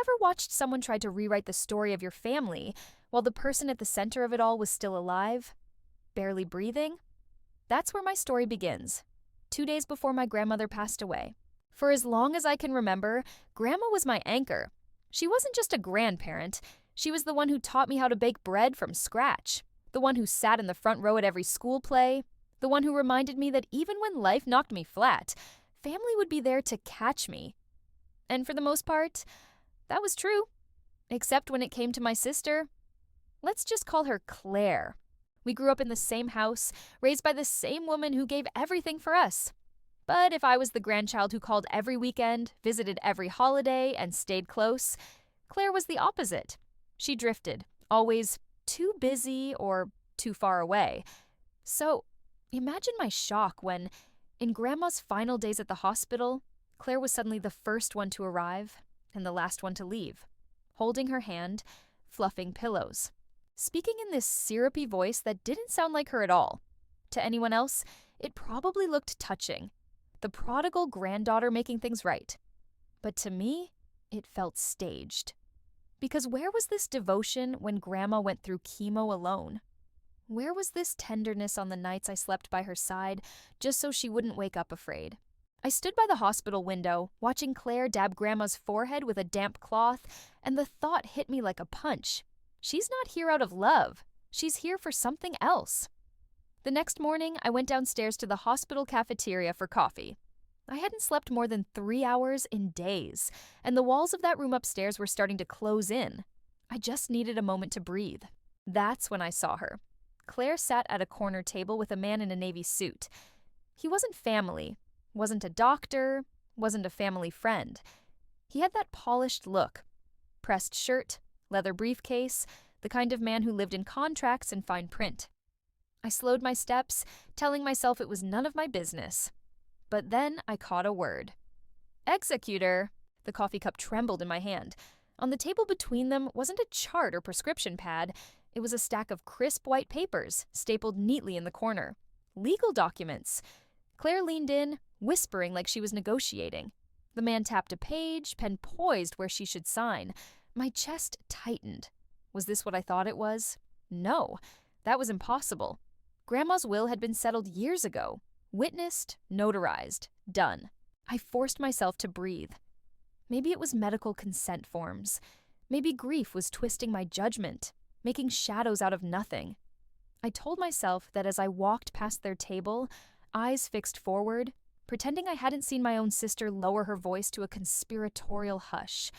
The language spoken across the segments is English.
ever watched someone try to rewrite the story of your family while the person at the center of it all was still alive, barely breathing? That's where my story begins, 2 days before my grandmother passed away. For as long as I can remember, Grandma was my anchor. She wasn't just a grandparent, she was the one who taught me how to bake bread from scratch, the one who sat in the front row at every school play, the one who reminded me that even when life knocked me flat, family would be there to catch me. And for the most part, that was true, except when it came to my sister. Let's just call her Claire. We grew up in the same house, raised by the same woman who gave everything for us. But if I was the grandchild who called every weekend, visited every holiday, and stayed close, Claire was the opposite. She drifted, always too busy or too far away. So, imagine my shock when, in Grandma's final days at the hospital, Claire was suddenly the first one to arrive and the last one to leave, holding her hand, fluffing pillows, speaking in this syrupy voice that didn't sound like her at all. To anyone else, it probably looked touching, the prodigal granddaughter making things right. But to me, it felt staged. Because where was this devotion when Grandma went through chemo alone? Where was this tenderness on the nights I slept by her side just so she wouldn't wake up afraid? I stood by the hospital window, watching Claire dab Grandma's forehead with a damp cloth, and the thought hit me like a punch. She's not here out of love. She's here for something else. The next morning, I went downstairs to the hospital cafeteria for coffee. I hadn't slept more than 3 hours in days, and the walls of that room upstairs were starting to close in. I just needed a moment to breathe. That's when I saw her. Claire sat at a corner table with a man in a navy suit. He wasn't family, wasn't a doctor, wasn't a family friend. He had that polished look. Pressed shirt, leather briefcase, the kind of man who lived in contracts and fine print. I slowed my steps, telling myself it was none of my business. But then I caught a word. Executor. The coffee cup trembled in my hand. On the table between them wasn't a chart or prescription pad. It was a stack of crisp white papers, stapled neatly in the corner. Legal documents. Claire leaned in, whispering like she was negotiating. The man tapped a page, pen poised where she should sign. My chest tightened. Was this what I thought it was? No, that was impossible. Grandma's will had been settled years ago. Witnessed, notarized, done. I forced myself to breathe. Maybe it was medical consent forms. Maybe grief was twisting my judgment, making shadows out of nothing. I told myself that as I walked past their table, eyes fixed forward, pretending I hadn't seen my own sister lower her voice to a conspiratorial hush.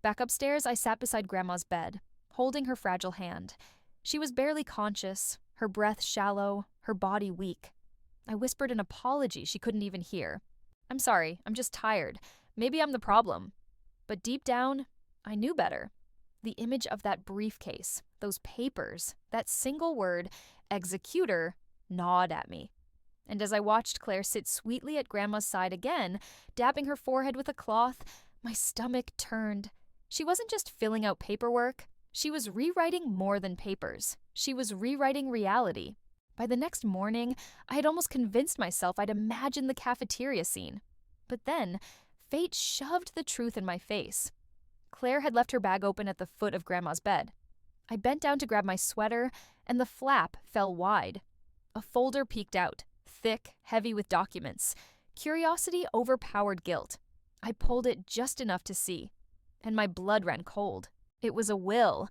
Back upstairs, I sat beside Grandma's bed, holding her fragile hand. She was barely conscious, her breath shallow, her body weak. I whispered an apology she couldn't even hear. I'm sorry, I'm just tired. Maybe I'm the problem. But deep down, I knew better. The image of that briefcase, those papers, that single word, executor, gnawed at me. And as I watched Claire sit sweetly at Grandma's side again, dabbing her forehead with a cloth, my stomach turned. She wasn't just filling out paperwork. She was rewriting more than papers. She was rewriting reality. By the next morning, I had almost convinced myself I'd imagined the cafeteria scene. But then, fate shoved the truth in my face. Claire had left her bag open at the foot of Grandma's bed. I bent down to grab my sweater, and the flap fell wide. A folder peeked out, thick, heavy with documents. Curiosity overpowered guilt. I pulled it just enough to see, and my blood ran cold. It was a will.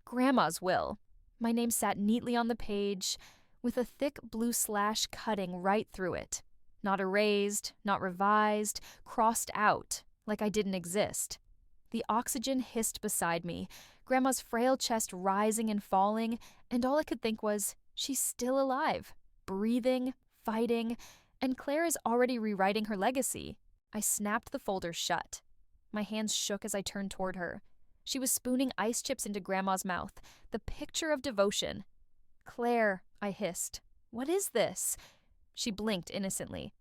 Grandma's will. My name sat neatly on the page, with a thick blue slash cutting right through it. Not erased, not revised, crossed out, like I didn't exist. The oxygen hissed beside me, Grandma's frail chest rising and falling, and all I could think was, she's still alive, breathing, fighting, and Claire is already rewriting her legacy. I snapped the folder shut. My hands shook as I turned toward her. She was spooning ice chips into Grandma's mouth, the picture of devotion. Claire, I hissed. What is this? She blinked innocently.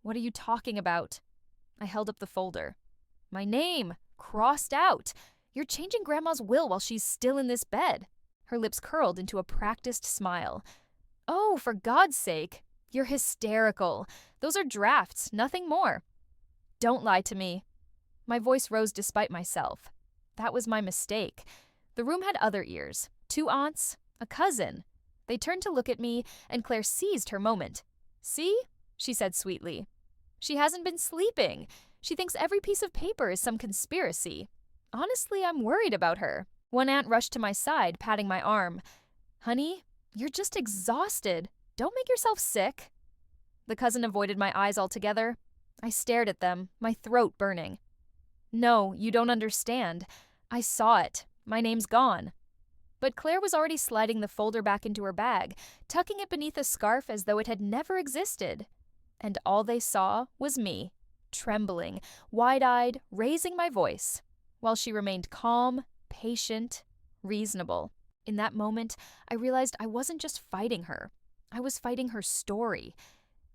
What are you talking about? I held up the folder. My name, crossed out. You're changing Grandma's will while she's still in this bed. Her lips curled into a practiced smile. Oh, for God's sake. You're hysterical. Those are drafts, nothing more. Don't lie to me. My voice rose despite myself. That was my mistake. The room had other ears, 2 aunts, a cousin. They turned to look at me, and Claire seized her moment. "See?" she said sweetly. "She hasn't been sleeping. She thinks every piece of paper is some conspiracy. Honestly, I'm worried about her." One aunt rushed to my side, patting my arm. "Honey, you're just exhausted. Don't make yourself sick." The cousin avoided my eyes altogether. I stared at them, my throat burning. "No, you don't understand. I saw it. My name's gone." But Claire was already sliding the folder back into her bag, tucking it beneath a scarf as though it had never existed. And all they saw was me, trembling, wide-eyed, raising my voice, while she remained calm, patient, reasonable. In that moment, I realized I wasn't just fighting her. I was fighting her story.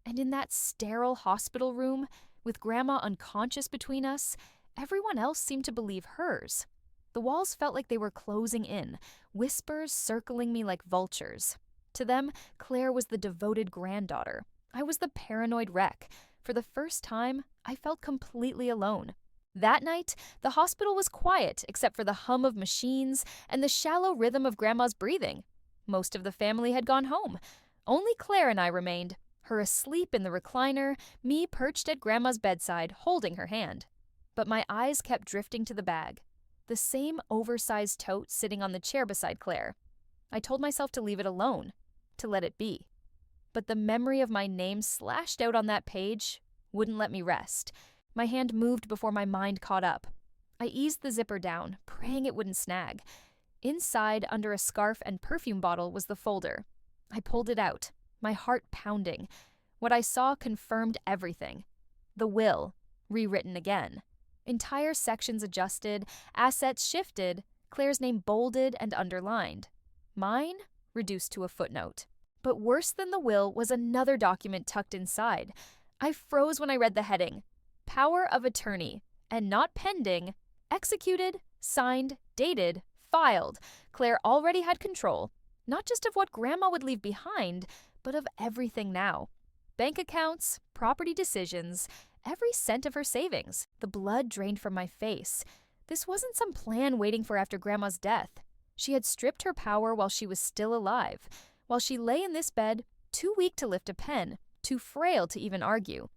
And in that sterile hospital room, with Grandma unconscious between us, everyone else seemed to believe hers. The walls felt like they were closing in, whispers circling me like vultures. To them, Claire was the devoted granddaughter. I was the paranoid wreck. For the first time, I felt completely alone. That night, the hospital was quiet except for the hum of machines and the shallow rhythm of Grandma's breathing. Most of the family had gone home. Only Claire and I remained, her asleep in the recliner, me perched at Grandma's bedside, holding her hand. But my eyes kept drifting to the bag, the same oversized tote sitting on the chair beside Claire. I told myself to leave it alone, to let it be. But the memory of my name slashed out on that page wouldn't let me rest. My hand moved before my mind caught up. I eased the zipper down, praying it wouldn't snag. Inside, under a scarf and perfume bottle, was the folder. I pulled it out, my heart pounding. What I saw confirmed everything. The will, rewritten again. Entire sections adjusted, assets shifted, Claire's name bolded and underlined. Mine, reduced to a footnote. But worse than the will was another document tucked inside. I froze when I read the heading. Power of attorney, and not pending, executed, signed, dated, filed. Claire already had control, not just of what Grandma would leave behind, but of everything now. Bank accounts, property decisions, every cent of her savings. The blood drained from my face. This wasn't some plan waiting for after Grandma's death. She had stripped her power while she was still alive, while she lay in this bed, too weak to lift a pen, too frail to even argue.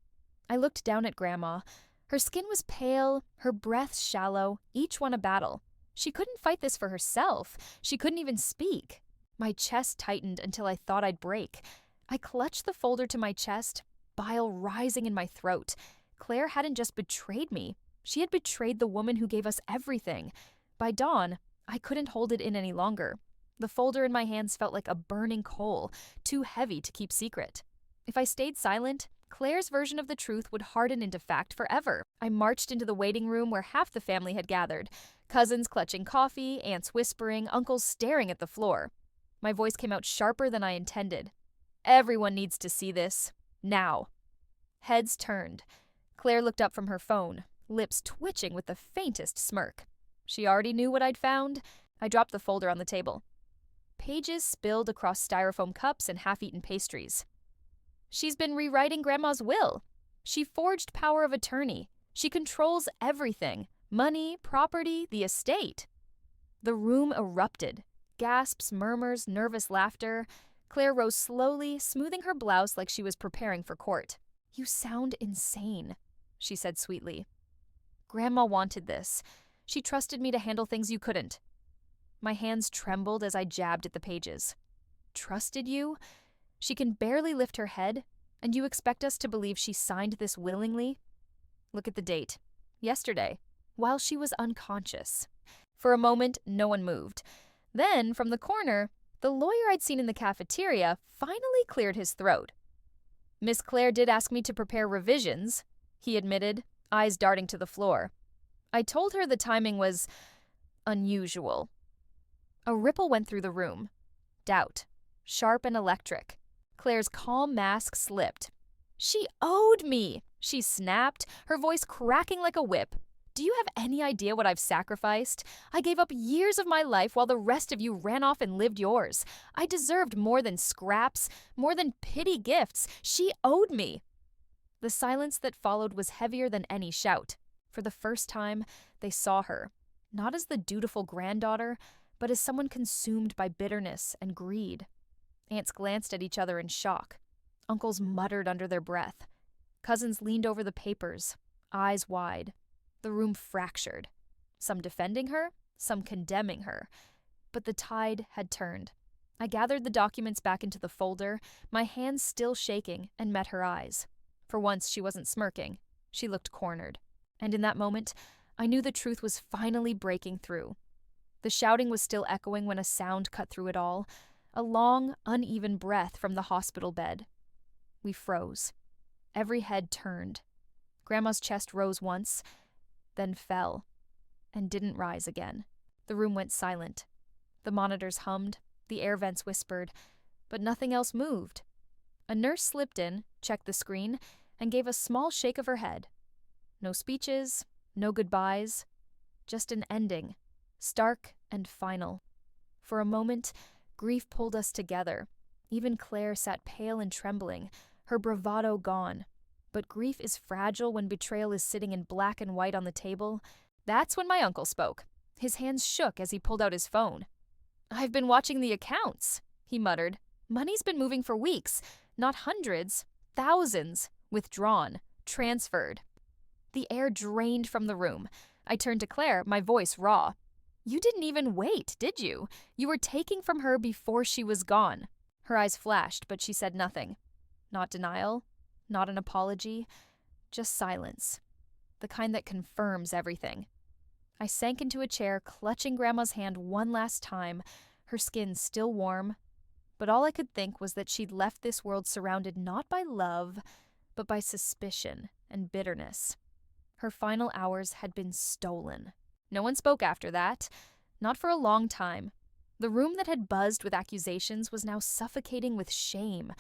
I looked down at Grandma. Her skin was pale, her breath shallow, each one a battle. She couldn't fight this for herself. She couldn't even speak. My chest tightened until I thought I'd break. I clutched the folder to my chest, bile rising in my throat. Claire hadn't just betrayed me. She had betrayed the woman who gave us everything. By dawn, I couldn't hold it in any longer. The folder in my hands felt like a burning coal, too heavy to keep secret. If I stayed silent, Claire's version of the truth would harden into fact forever. I marched into the waiting room where half the family had gathered. Cousins clutching coffee, aunts whispering, uncles staring at the floor. My voice came out sharper than I intended. Everyone needs to see this. Now. Heads turned. Claire looked up from her phone, lips twitching with the faintest smirk. She already knew what I'd found. I dropped the folder on the table. Pages spilled across styrofoam cups and half-eaten pastries. She's been rewriting Grandma's will. She forged power of attorney. She controls everything. Money, property, the estate. The room erupted. Gasps, murmurs, nervous laughter. Claire rose slowly, smoothing her blouse like she was preparing for court. "You sound insane," she said sweetly. "Grandma wanted this. She trusted me to handle things you couldn't." My hands trembled as I jabbed at the pages. "Trusted you? She can barely lift her head, and you expect us to believe she signed this willingly? Look at the date. Yesterday, while she was unconscious." For a moment, no one moved. Then, from the corner, the lawyer I'd seen in the cafeteria finally cleared his throat. "Miss Claire did ask me to prepare revisions," he admitted, eyes darting to the floor. "I told her the timing was unusual." A ripple went through the room. Doubt, sharp and electric. Claire's calm mask slipped. "She owed me!" she snapped, her voice cracking like a whip. "Do you have any idea what I've sacrificed? I gave up years of my life while the rest of you ran off and lived yours. I deserved more than scraps, more than pity gifts. She owed me." The silence that followed was heavier than any shout. For the first time, they saw her. not as the dutiful granddaughter, but as someone consumed by bitterness and greed. Aunts glanced at each other in shock. Uncles muttered under their breath. Cousins leaned over the papers, eyes wide. The room fractured. Some defending her, some condemning her. But the tide had turned. I gathered the documents back into the folder, my hands still shaking, and met her eyes. For once, she wasn't smirking. She looked cornered. And in that moment, I knew the truth was finally breaking through. The shouting was still echoing when a sound cut through it all, a long, uneven breath from the hospital bed. We froze. Every head turned. Grandma's chest rose once, then fell, and didn't rise again. The room went silent. The monitors hummed, the air vents whispered, but nothing else moved. A nurse slipped in, checked the screen, and gave a small shake of her head. No speeches, no goodbyes, just an ending, stark and final. For a moment, grief pulled us together. Even Claire sat pale and trembling, her bravado gone. But grief is fragile when betrayal is sitting in black and white on the table. That's when my uncle spoke. His hands shook as he pulled out his phone. "I've been watching the accounts," he muttered. "Money's been moving for weeks. Not hundreds, thousands. Withdrawn, transferred." The air drained from the room. I turned to Claire, my voice raw. "You didn't even wait, did you? You were taking from her before she was gone." Her eyes flashed, but she said nothing. Not denial, not an apology, just silence. The kind that confirms everything. I sank into a chair, clutching Grandma's hand one last time, her skin still warm. But all I could think was that she'd left this world surrounded not by love, but by suspicion and bitterness. Her final hours had been stolen. No one spoke after that, not for a long time. The room that had buzzed with accusations was now suffocating with shame.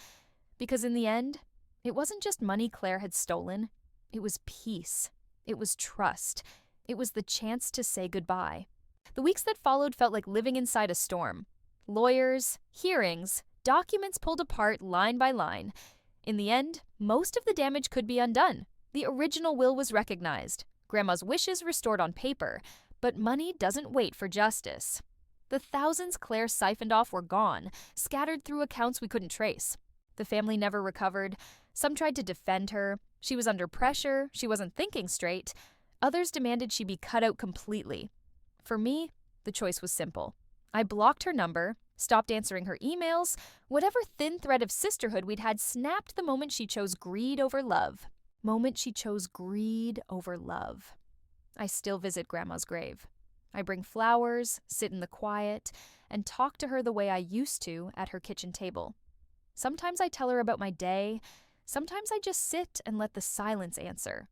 Because in the end, it wasn't just money Claire had stolen. It was peace. It was trust. It was the chance to say goodbye. The weeks that followed felt like living inside a storm. Lawyers, hearings, documents pulled apart line by line. In the end, most of the damage could be undone. The original will was recognized. Grandma's wishes restored on paper. But money doesn't wait for justice. The thousands Claire siphoned off were gone, scattered through accounts we couldn't trace. The family never recovered. Some tried to defend her. She was under pressure. She wasn't thinking straight. Others demanded she be cut out completely. For me, the choice was simple. I blocked her number, stopped answering her emails. Whatever thin thread of sisterhood we'd had snapped the moment she chose greed over love. I still visit Grandma's grave. I bring flowers, sit in the quiet, and talk to her the way I used to at her kitchen table. Sometimes I tell her about my day. Sometimes I just sit and let the silence answer.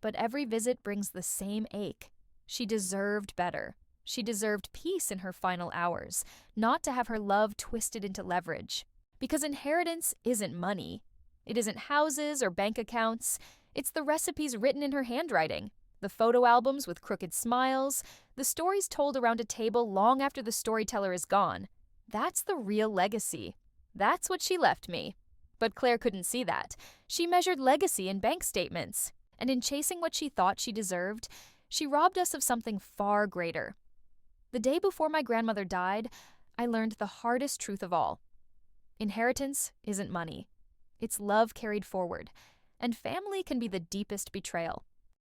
But every visit brings the same ache. She deserved better. She deserved peace in her final hours, not to have her love twisted into leverage. Because inheritance isn't money. It isn't houses or bank accounts. It's the recipes written in her handwriting, the photo albums with crooked smiles, the stories told around a table long after the storyteller is gone. That's the real legacy. That's what she left me. But Claire couldn't see that. She measured legacy in bank statements. And in chasing what she thought she deserved, she robbed us of something far greater. The day before my grandmother died, I learned the hardest truth of all. Inheritance isn't money. It's love carried forward. And family can be the deepest betrayal.